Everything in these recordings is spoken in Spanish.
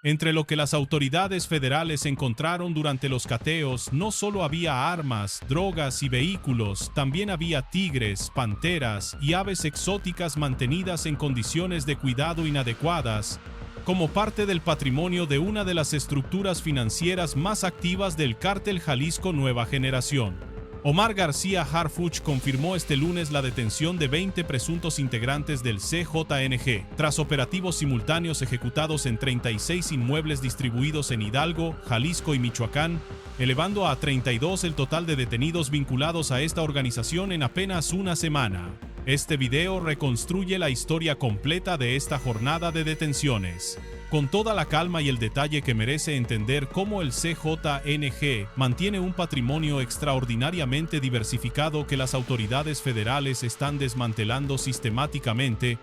Entre lo que las autoridades federales encontraron durante los cateos, no solo había armas, drogas y vehículos, también había tigres, panteras y aves exóticas mantenidas en condiciones de cuidado inadecuadas, como parte del patrimonio de una de las estructuras financieras más activas del cártel Jalisco Nueva Generación. Omar García Harfuch confirmó este lunes la detención de 20 presuntos integrantes del CJNG, tras operativos simultáneos ejecutados en 36 inmuebles distribuidos en Hidalgo, Jalisco y Michoacán, elevando a 32 el total de detenidos vinculados a esta organización en apenas una semana. Este video reconstruye la historia completa de esta jornada de detenciones, con toda la calma y el detalle que merece entender cómo el CJNG mantiene un patrimonio extraordinariamente diversificado que las autoridades federales están desmantelando sistemáticamente.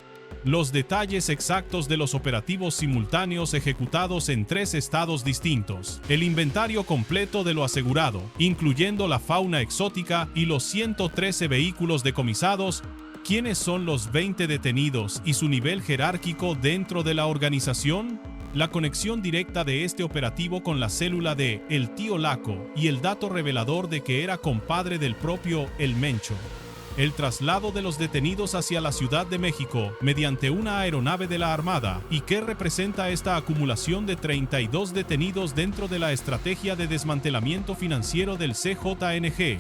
Los detalles exactos de los operativos simultáneos ejecutados en 3 estados distintos, el inventario completo de lo asegurado, incluyendo la fauna exótica y los 113 vehículos decomisados, quiénes son los 20 detenidos y su nivel jerárquico dentro de la organización, la conexión directa de este operativo con la célula de El Tío Laco y el dato revelador de que era compadre del propio El Mencho. El traslado de los detenidos hacia la Ciudad de México mediante una aeronave de la Armada y qué representa esta acumulación de 32 detenidos dentro de la estrategia de desmantelamiento financiero del CJNG.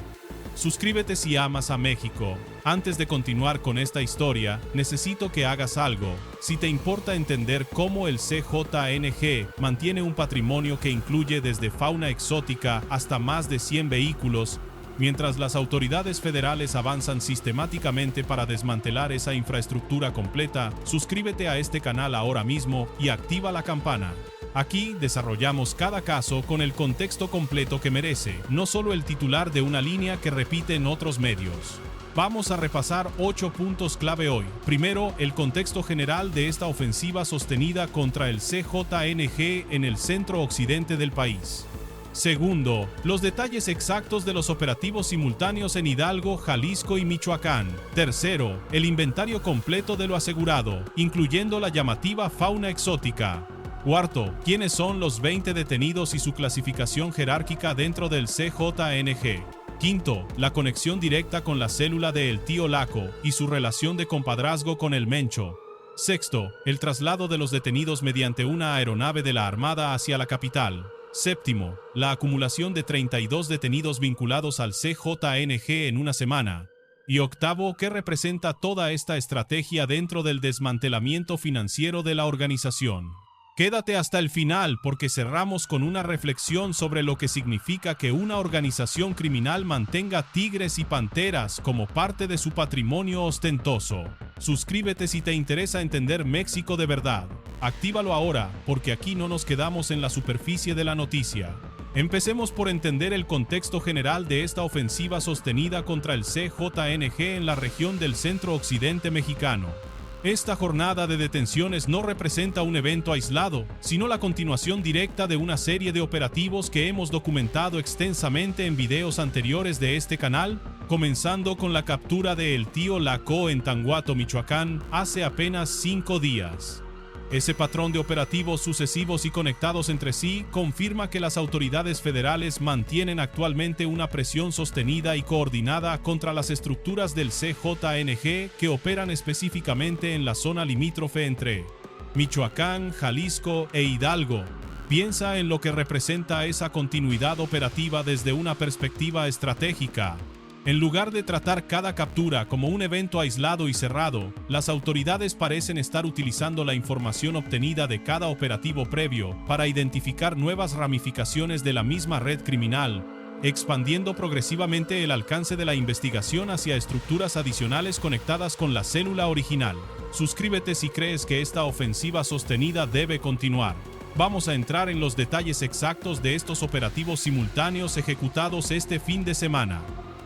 Suscríbete si amas a México. Antes de continuar con esta historia, necesito que hagas algo. Si te importa entender cómo el CJNG mantiene un patrimonio que incluye desde fauna exótica hasta más de 100 vehículos, mientras las autoridades federales avanzan sistemáticamente para desmantelar esa infraestructura completa, suscríbete a este canal ahora mismo y activa la campana. Aquí desarrollamos cada caso con el contexto completo que merece, no solo el titular de una línea que repite en otros medios. Vamos a repasar 8 puntos clave hoy. Primero, el contexto general de esta ofensiva sostenida contra el CJNG en el centro occidente del país. Segundo, los detalles exactos de los operativos simultáneos en Hidalgo, Jalisco y Michoacán. Tercero, el inventario completo de lo asegurado, incluyendo la llamativa fauna exótica. Cuarto, quiénes son los 20 detenidos y su clasificación jerárquica dentro del CJNG. Quinto, la conexión directa con la célula de El Tío Laco y su relación de compadrazgo con El Mencho. Sexto, el traslado de los detenidos mediante una aeronave de la Armada hacia la capital. Séptimo, la acumulación de 32 detenidos vinculados al CJNG en una semana. Y octavo, ¿qué representa toda esta estrategia dentro del desmantelamiento financiero de la organización? Quédate hasta el final porque cerramos con una reflexión sobre lo que significa que una organización criminal mantenga tigres y panteras como parte de su patrimonio ostentoso. Suscríbete si te interesa entender México de verdad. Actívalo ahora, porque aquí no nos quedamos en la superficie de la noticia. Empecemos por entender el contexto general de esta ofensiva sostenida contra el CJNG en la región del centro occidente mexicano. Esta jornada de detenciones no representa un evento aislado, sino la continuación directa de una serie de operativos que hemos documentado extensamente en videos anteriores de este canal, comenzando con la captura de El Tío Laco en Tanguato, Michoacán, hace apenas 5 días. Ese patrón de operativos sucesivos y conectados entre sí confirma que las autoridades federales mantienen actualmente una presión sostenida y coordinada contra las estructuras del CJNG que operan específicamente en la zona limítrofe entre Michoacán, Jalisco e Hidalgo. Piensa en lo que representa esa continuidad operativa desde una perspectiva estratégica. En lugar de tratar cada captura como un evento aislado y cerrado, las autoridades parecen estar utilizando la información obtenida de cada operativo previo para identificar nuevas ramificaciones de la misma red criminal, expandiendo progresivamente el alcance de la investigación hacia estructuras adicionales conectadas con la célula original. Suscríbete si crees que esta ofensiva sostenida debe continuar. Vamos a entrar en los detalles exactos de estos operativos simultáneos ejecutados este fin de semana.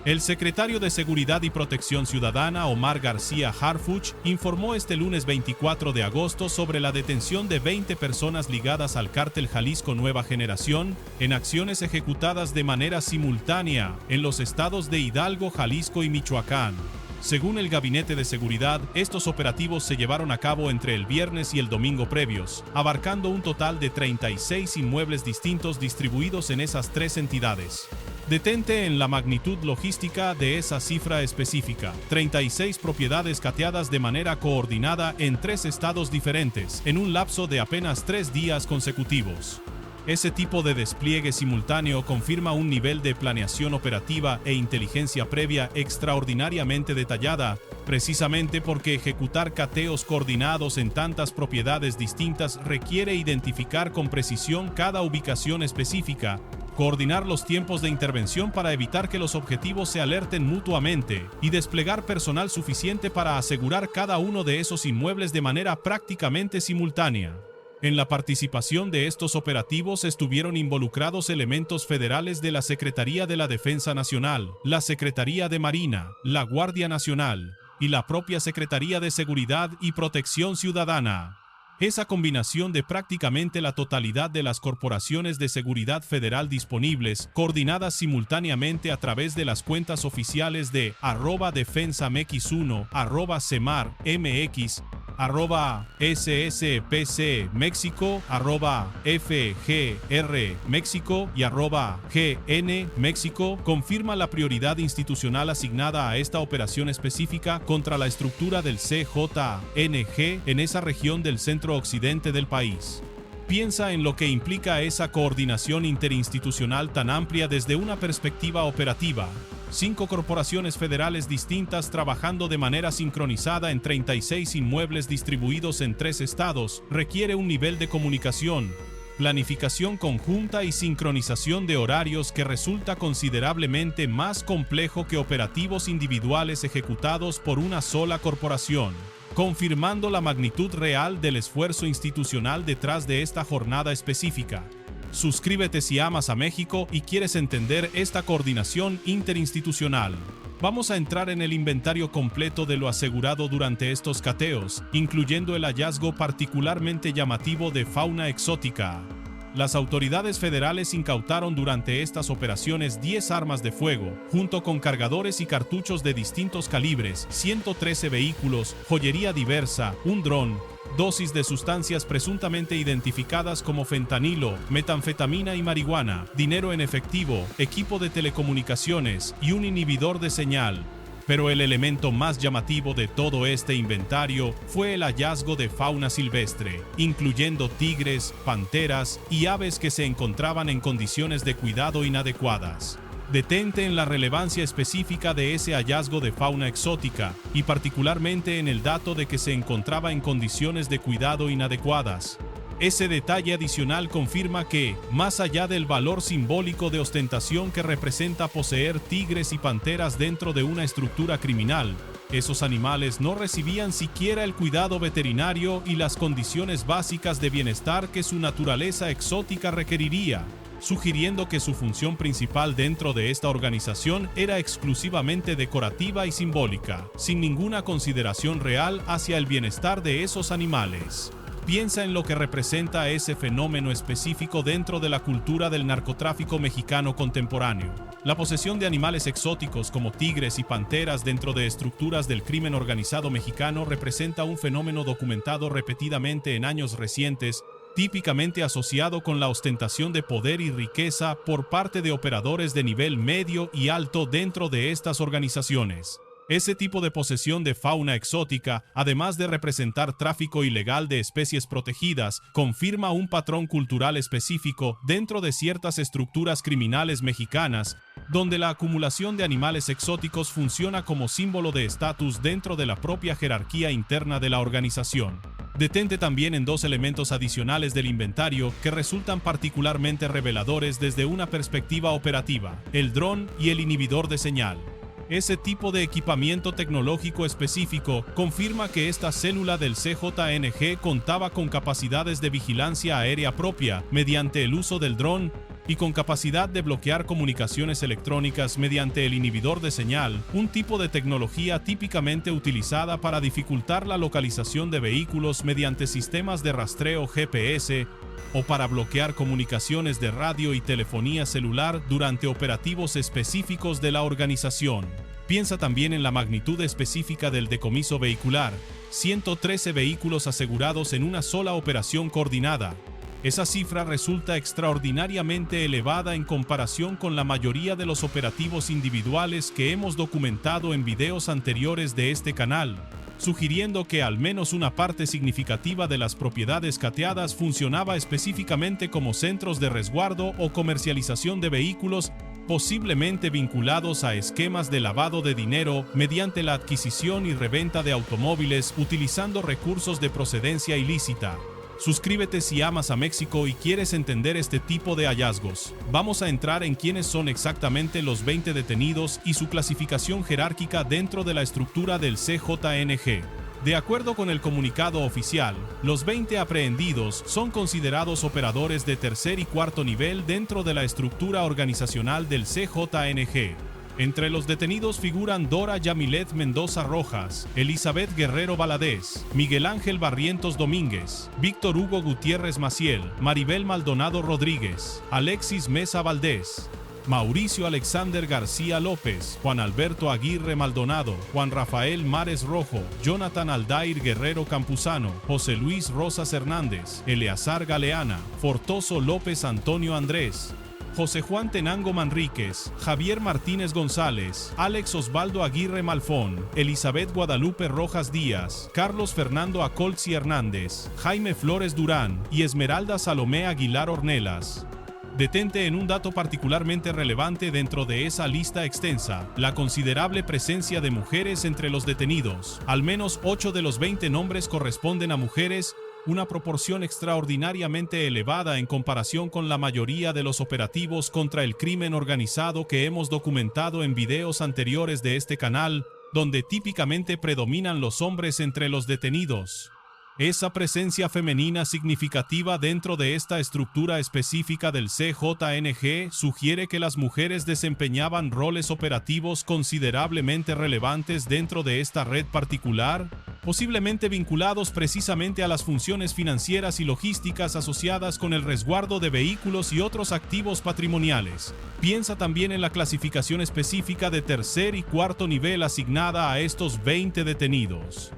El secretario de Seguridad y Protección Ciudadana, Omar García Harfuch, informó este lunes 24 de agosto sobre la detención de 20 personas ligadas al cártel Jalisco Nueva Generación en acciones ejecutadas de manera simultánea en los estados de Hidalgo, Jalisco y Michoacán. Según el Gabinete de Seguridad, estos operativos se llevaron a cabo entre el viernes y el domingo previos, abarcando un total de 36 inmuebles distintos distribuidos en esas tres entidades. Detente en la magnitud logística de esa cifra específica. 36 propiedades cateadas de manera coordinada en 3 estados diferentes, en un lapso de apenas 3 días consecutivos. Ese tipo de despliegue simultáneo confirma un nivel de planeación operativa e inteligencia previa extraordinariamente detallada, precisamente porque ejecutar cateos coordinados en tantas propiedades distintas requiere identificar con precisión cada ubicación específica, coordinar los tiempos de intervención para evitar que los objetivos se alerten mutuamente y desplegar personal suficiente para asegurar cada uno de esos inmuebles de manera prácticamente simultánea. En la participación de estos operativos estuvieron involucrados elementos federales de la Secretaría de la Defensa Nacional, la Secretaría de Marina, la Guardia Nacional y la propia Secretaría de Seguridad y Protección Ciudadana. Esa combinación de prácticamente la totalidad de las corporaciones de seguridad federal disponibles, coordinadas simultáneamente a través de las cuentas oficiales de @defensamex1, @semarmx, @sspc México, @fgr México y @gn México, confirma la prioridad institucional asignada a esta operación específica contra la estructura del CJNG en esa región del centro occidente del país. Piensa en lo que implica esa coordinación interinstitucional tan amplia desde una perspectiva operativa. 5 corporaciones federales distintas trabajando de manera sincronizada en 36 inmuebles distribuidos en 3 estados requiere un nivel de comunicación, planificación conjunta y sincronización de horarios que resulta considerablemente más complejo que operativos individuales ejecutados por una sola corporación, confirmando la magnitud real del esfuerzo institucional detrás de esta jornada específica. Suscríbete si amas a México y quieres entender esta coordinación interinstitucional. Vamos a entrar en el inventario completo de lo asegurado durante estos cateos, incluyendo el hallazgo particularmente llamativo de fauna exótica. Las autoridades federales incautaron durante estas operaciones 10 armas de fuego, junto con cargadores y cartuchos de distintos calibres, 113 vehículos, joyería diversa, un dron, dosis de sustancias presuntamente identificadas como fentanilo, metanfetamina y marihuana, dinero en efectivo, equipo de telecomunicaciones y un inhibidor de señal. Pero el elemento más llamativo de todo este inventario fue el hallazgo de fauna silvestre, incluyendo tigres, panteras y aves que se encontraban en condiciones de cuidado inadecuadas. Detente en la relevancia específica de ese hallazgo de fauna exótica, y particularmente en el dato de que se encontraba en condiciones de cuidado inadecuadas. Ese detalle adicional confirma que, más allá del valor simbólico de ostentación que representa poseer tigres y panteras dentro de una estructura criminal, esos animales no recibían siquiera el cuidado veterinario y las condiciones básicas de bienestar que su naturaleza exótica requeriría, sugiriendo que su función principal dentro de esta organización era exclusivamente decorativa y simbólica, sin ninguna consideración real hacia el bienestar de esos animales. Piensa en lo que representa ese fenómeno específico dentro de la cultura del narcotráfico mexicano contemporáneo. La posesión de animales exóticos como tigres y panteras dentro de estructuras del crimen organizado mexicano representa un fenómeno documentado repetidamente en años recientes, típicamente asociado con la ostentación de poder y riqueza por parte de operadores de nivel medio y alto dentro de estas organizaciones. Ese tipo de posesión de fauna exótica, además de representar tráfico ilegal de especies protegidas, confirma un patrón cultural específico dentro de ciertas estructuras criminales mexicanas, donde la acumulación de animales exóticos funciona como símbolo de estatus dentro de la propia jerarquía interna de la organización. Detente también en 2 elementos adicionales del inventario que resultan particularmente reveladores desde una perspectiva operativa: el dron y el inhibidor de señal. Ese tipo de equipamiento tecnológico específico confirma que esta célula del CJNG contaba con capacidades de vigilancia aérea propia mediante el uso del dron y con capacidad de bloquear comunicaciones electrónicas mediante el inhibidor de señal, un tipo de tecnología típicamente utilizada para dificultar la localización de vehículos mediante sistemas de rastreo GPS o para bloquear comunicaciones de radio y telefonía celular durante operativos específicos de la organización. Piensa también en la magnitud específica del decomiso vehicular, 113 vehículos asegurados en una sola operación coordinada. Esa cifra resulta extraordinariamente elevada en comparación con la mayoría de los operativos individuales que hemos documentado en videos anteriores de este canal, sugiriendo que al menos una parte significativa de las propiedades cateadas funcionaba específicamente como centros de resguardo o comercialización de vehículos, posiblemente vinculados a esquemas de lavado de dinero mediante la adquisición y reventa de automóviles utilizando recursos de procedencia ilícita. Suscríbete si amas a México y quieres entender este tipo de hallazgos. Vamos a entrar en quiénes son exactamente los 20 detenidos y su clasificación jerárquica dentro de la estructura del CJNG. De acuerdo con el comunicado oficial, los 20 aprehendidos son considerados operadores de tercer y cuarto nivel dentro de la estructura organizacional del CJNG. Entre los detenidos figuran Dora Yamilet Mendoza Rojas, Elizabeth Guerrero Valadez, Miguel Ángel Barrientos Domínguez, Víctor Hugo Gutiérrez Maciel, Maribel Maldonado Rodríguez, Alexis Mesa Valdés, Mauricio Alexander García López, Juan Alberto Aguirre Maldonado, Juan Rafael Mares Rojo, Jonathan Aldair Guerrero Campuzano, José Luis Rosas Hernández, Eleazar Galeana, Fortoso López Antonio Andrés, José Juan Tenango Manríquez, Javier Martínez González, Alex Osvaldo Aguirre Malfón, Elizabeth Guadalupe Rojas Díaz, Carlos Fernando Acolzi Hernández, Jaime Flores Durán y Esmeralda Salomé Aguilar Ornelas. Detente en un dato particularmente relevante dentro de esa lista extensa, la considerable presencia de mujeres entre los detenidos. Al menos 8 de los 20 nombres corresponden a mujeres, una proporción extraordinariamente elevada en comparación con la mayoría de los operativos contra el crimen organizado que hemos documentado en videos anteriores de este canal, donde típicamente predominan los hombres entre los detenidos. Esa presencia femenina significativa dentro de esta estructura específica del CJNG sugiere que las mujeres desempeñaban roles operativos considerablemente relevantes dentro de esta red particular, posiblemente vinculados precisamente a las funciones financieras y logísticas asociadas con el resguardo de vehículos y otros activos patrimoniales. Piensa también en la clasificación específica de tercer y cuarto nivel asignada a estos 20 detenidos.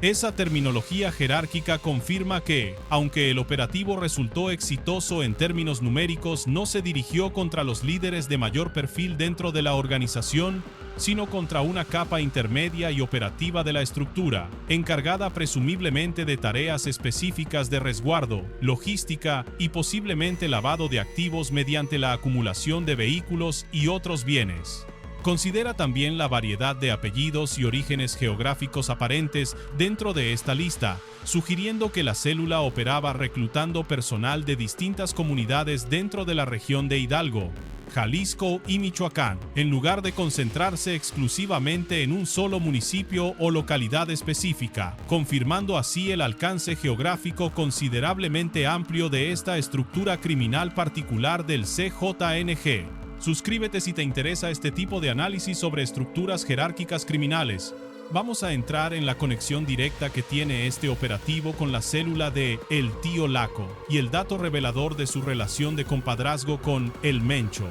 Esa terminología jerárquica confirma que, aunque el operativo resultó exitoso en términos numéricos, no se dirigió contra los líderes de mayor perfil dentro de la organización, sino contra una capa intermedia y operativa de la estructura, encargada presumiblemente de tareas específicas de resguardo, logística y posiblemente lavado de activos mediante la acumulación de vehículos y otros bienes. Considera también la variedad de apellidos y orígenes geográficos aparentes dentro de esta lista, sugiriendo que la célula operaba reclutando personal de distintas comunidades dentro de la región de Hidalgo, Jalisco y Michoacán, en lugar de concentrarse exclusivamente en un solo municipio o localidad específica, confirmando así el alcance geográfico considerablemente amplio de esta estructura criminal particular del CJNG. Suscríbete si te interesa este tipo de análisis sobre estructuras jerárquicas criminales. Vamos a entrar en la conexión directa que tiene este operativo con la célula de El Tío Laco y el dato revelador de su relación de compadrazgo con El Mencho.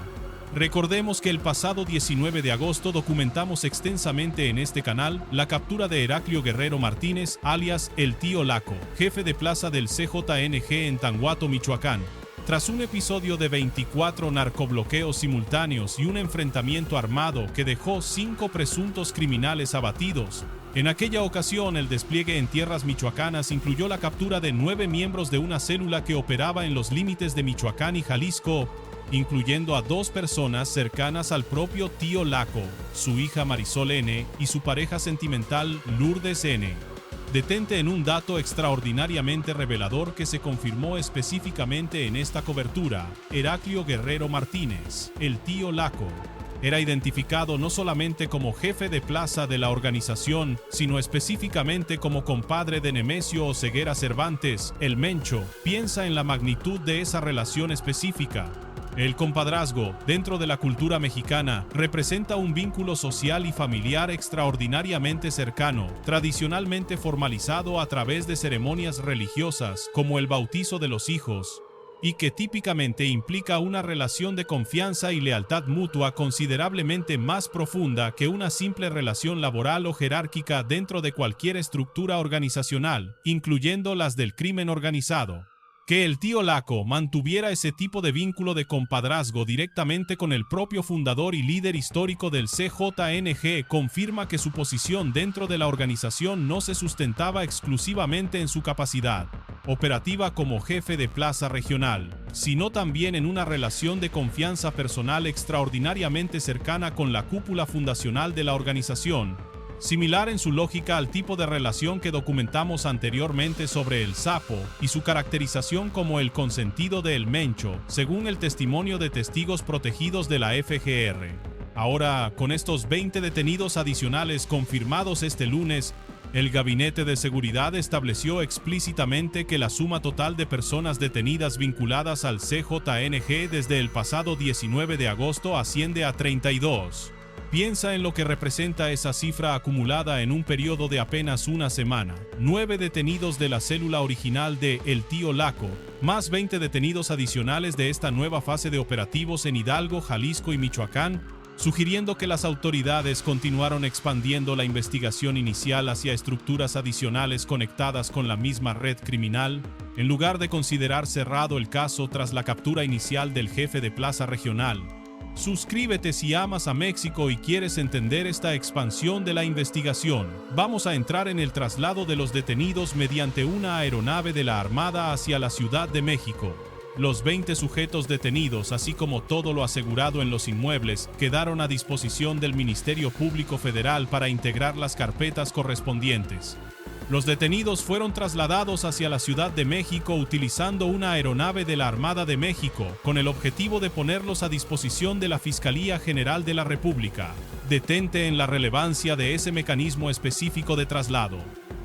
Recordemos que el pasado 19 de agosto documentamos extensamente en este canal la captura de Heraclio Guerrero Martínez, alias El Tío Laco, jefe de plaza del CJNG en Tanguato, Michoacán. Tras un episodio de 24 narcobloqueos simultáneos y un enfrentamiento armado que dejó 5 presuntos criminales abatidos, en aquella ocasión el despliegue en tierras michoacanas incluyó la captura de 9 miembros de una célula que operaba en los límites de Michoacán y Jalisco, incluyendo a 2 personas cercanas al propio Tío Laco, su hija Marisol N. y su pareja sentimental Lourdes N. Detente en un dato extraordinariamente revelador que se confirmó específicamente en esta cobertura. Heraclio Guerrero Martínez, el Tío Laco, era identificado no solamente como jefe de plaza de la organización, sino específicamente como compadre de Nemesio Oseguera Cervantes, el Mencho. Piensa en la magnitud de esa relación específica. El compadrazgo, dentro de la cultura mexicana, representa un vínculo social y familiar extraordinariamente cercano, tradicionalmente formalizado a través de ceremonias religiosas, como el bautizo de los hijos. y que típicamente implica una relación de confianza y lealtad mutua considerablemente más profunda que una simple relación laboral o jerárquica dentro de cualquier estructura organizacional, incluyendo las del crimen organizado. Que el tío Laco mantuviera ese tipo de vínculo de compadrazgo directamente con el propio fundador y líder histórico del CJNG confirma que su posición dentro de la organización no se sustentaba exclusivamente en su capacidad operativa como jefe de plaza regional, sino también en una relación de confianza personal extraordinariamente cercana con la cúpula fundacional de la organización, similar en su lógica al tipo de relación que documentamos anteriormente sobre el Sapo y su caracterización como el consentido de El Mencho, según el testimonio de testigos protegidos de la FGR. Ahora, con estos 20 detenidos adicionales confirmados este lunes, el Gabinete de Seguridad estableció explícitamente que la suma total de personas detenidas vinculadas al CJNG desde el pasado 19 de agosto asciende a 32. Piensa en lo que representa esa cifra acumulada en un periodo de apenas una semana. 9 detenidos de la célula original de El Tío Laco, más 20 detenidos adicionales de esta nueva fase de operativos en Hidalgo, Jalisco y Michoacán, sugiriendo que las autoridades continuaron expandiendo la investigación inicial hacia estructuras adicionales conectadas con la misma red criminal, en lugar de considerar cerrado el caso tras la captura inicial del jefe de plaza regional. Suscríbete si amas a México y quieres entender esta expansión de la investigación. Vamos a entrar en el traslado de los detenidos mediante una aeronave de la Armada hacia la Ciudad de México. Los 20 sujetos detenidos, así como todo lo asegurado en los inmuebles, quedaron a disposición del Ministerio Público Federal para integrar las carpetas correspondientes. Los detenidos fueron trasladados hacia la Ciudad de México utilizando una aeronave de la Armada de México, con el objetivo de ponerlos a disposición de la Fiscalía General de la República. Detente en la relevancia de ese mecanismo específico de traslado.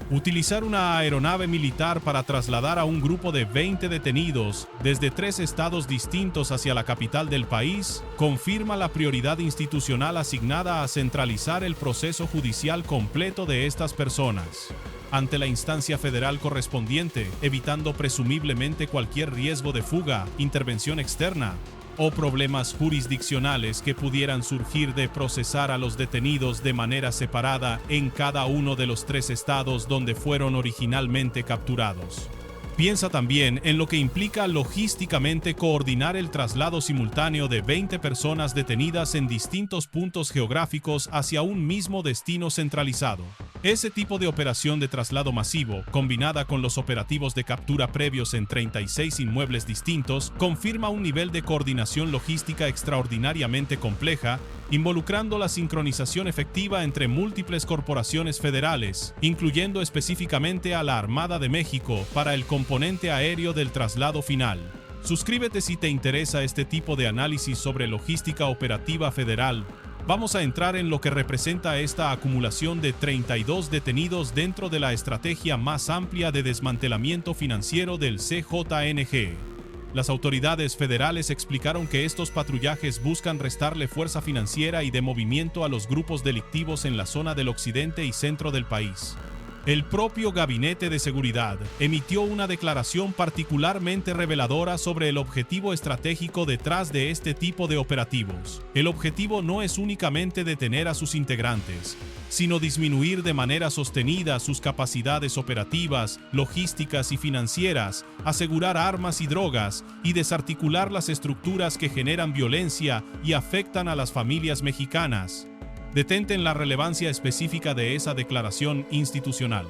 Utilizar una aeronave militar para trasladar a un grupo de 20 detenidos desde 3 estados distintos hacia la capital del país confirma la prioridad institucional asignada a centralizar el proceso judicial completo de estas personas ante la instancia federal correspondiente, evitando presumiblemente cualquier riesgo de fuga, intervención externa o problemas jurisdiccionales que pudieran surgir de procesar a los detenidos de manera separada en cada uno de los 3 estados donde fueron originalmente capturados. Piensa también en lo que implica logísticamente coordinar el traslado simultáneo de 20 personas detenidas en distintos puntos geográficos hacia un mismo destino centralizado. Ese tipo de operación de traslado masivo, combinada con los operativos de captura previos en 36 inmuebles distintos, confirma un nivel de coordinación logística extraordinariamente compleja, involucrando la sincronización efectiva entre múltiples corporaciones federales, incluyendo específicamente a la Armada de México para el componente aéreo del traslado final. Suscríbete si te interesa este tipo de análisis sobre logística operativa federal. Vamos a entrar en lo que representa esta acumulación de 32 detenidos dentro de la estrategia más amplia de desmantelamiento financiero del CJNG. Las autoridades federales explicaron que estos patrullajes buscan restarle fuerza financiera y de movimiento a los grupos delictivos en la zona del occidente y centro del país. El propio Gabinete de Seguridad emitió una declaración particularmente reveladora sobre el objetivo estratégico detrás de este tipo de operativos. El objetivo no es únicamente detener a sus integrantes, sino disminuir de manera sostenida sus capacidades operativas, logísticas y financieras, asegurar armas y drogas y desarticular las estructuras que generan violencia y afectan a las familias mexicanas. Detente en la relevancia específica de esa declaración institucional,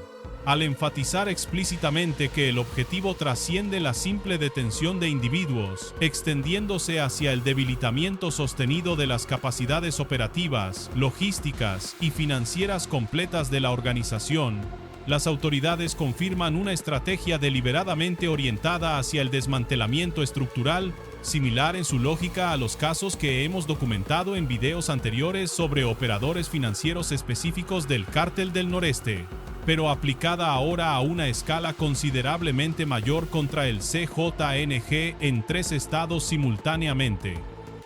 al enfatizar explícitamente que el objetivo trasciende la simple detención de individuos, extendiéndose hacia el debilitamiento sostenido de las capacidades operativas, logísticas y financieras completas de la organización. Las autoridades confirman una estrategia deliberadamente orientada hacia el desmantelamiento estructural, similar en su lógica a los casos que hemos documentado en videos anteriores sobre operadores financieros específicos del Cártel del Noreste, pero aplicada ahora a una escala considerablemente mayor contra el CJNG en 3 estados simultáneamente.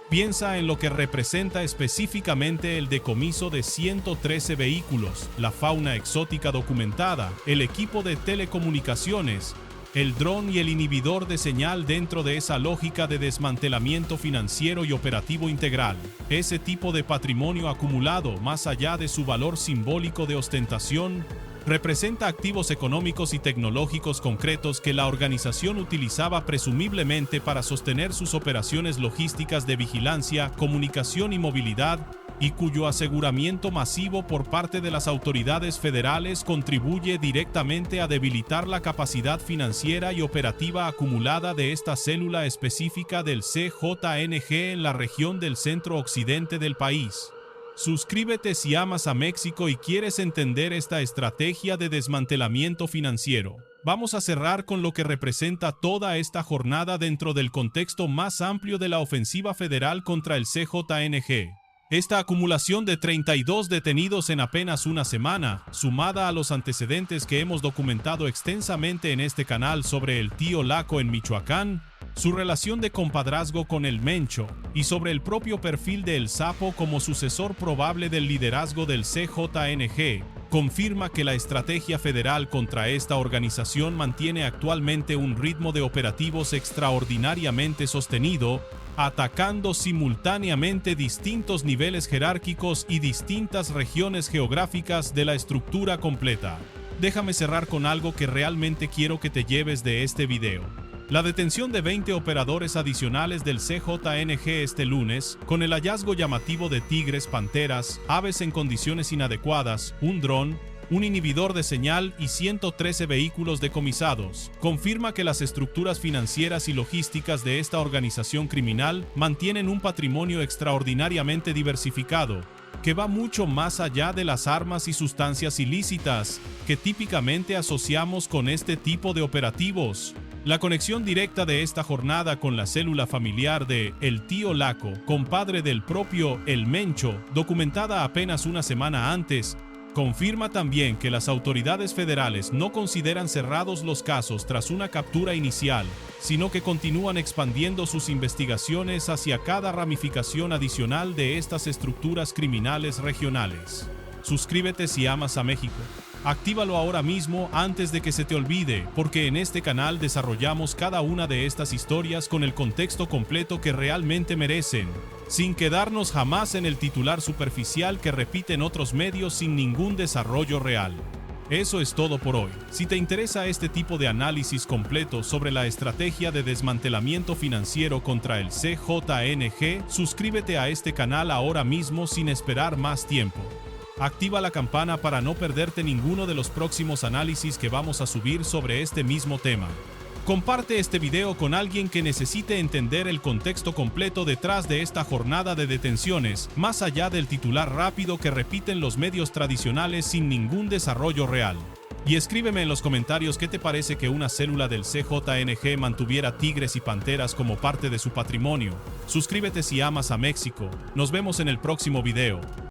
Piensa en lo que representa específicamente el decomiso de 113 vehículos, la fauna exótica documentada, el equipo de telecomunicaciones, el dron y el inhibidor de señal dentro de esa lógica de desmantelamiento financiero y operativo integral. Ese tipo de patrimonio acumulado, más allá de su valor simbólico de ostentación, representa activos económicos y tecnológicos concretos que la organización utilizaba presumiblemente para sostener sus operaciones logísticas de vigilancia, comunicación y movilidad, y cuyo aseguramiento masivo por parte de las autoridades federales contribuye directamente a debilitar la capacidad financiera y operativa acumulada de esta célula específica del CJNG en la región del centro-occidente del país. Suscríbete si amas a México y quieres entender esta estrategia de desmantelamiento financiero. Vamos a cerrar con lo que representa toda esta jornada dentro del contexto más amplio de la ofensiva federal contra el CJNG. Esta acumulación de 32 detenidos en apenas una semana, sumada a los antecedentes que hemos documentado extensamente en este canal sobre el tío Laco en Michoacán, su relación de compadrazgo con el Mencho, y sobre el propio perfil de El Sapo como sucesor probable del liderazgo del CJNG, confirma que la estrategia federal contra esta organización mantiene actualmente un ritmo de operativos extraordinariamente sostenido, atacando simultáneamente distintos niveles jerárquicos y distintas regiones geográficas de la estructura completa. Déjame cerrar con algo que realmente quiero que te lleves de este video. La detención de 20 operadores adicionales del CJNG este lunes, con el hallazgo llamativo de tigres, panteras, aves en condiciones inadecuadas, un dron, un inhibidor de señal y 113 vehículos decomisados, confirma que las estructuras financieras y logísticas de esta organización criminal mantienen un patrimonio extraordinariamente diversificado, que va mucho más allá de las armas y sustancias ilícitas que típicamente asociamos con este tipo de operativos. La conexión directa de esta jornada con la célula familiar de El Tío Laco, compadre del propio El Mencho, documentada apenas una semana antes, confirma también que las autoridades federales no consideran cerrados los casos tras una captura inicial, sino que continúan expandiendo sus investigaciones hacia cada ramificación adicional de estas estructuras criminales regionales. Suscríbete si amas a México. Actívalo ahora mismo antes de que se te olvide, porque en este canal desarrollamos cada una de estas historias con el contexto completo que realmente merecen, sin quedarnos jamás en el titular superficial que repiten otros medios sin ningún desarrollo real. Eso es todo por hoy. Si te interesa este tipo de análisis completo sobre la estrategia de desmantelamiento financiero contra el CJNG, suscríbete a este canal ahora mismo sin esperar más tiempo. Activa la campana para no perderte ninguno de los próximos análisis que vamos a subir sobre este mismo tema. Comparte este video con alguien que necesite entender el contexto completo detrás de esta jornada de detenciones, más allá del titular rápido que repiten los medios tradicionales sin ningún desarrollo real. Y escríbeme en los comentarios qué te parece que una célula del CJNG mantuviera tigres y panteras como parte de su patrimonio. Suscríbete si amas a México. Nos vemos en el próximo video.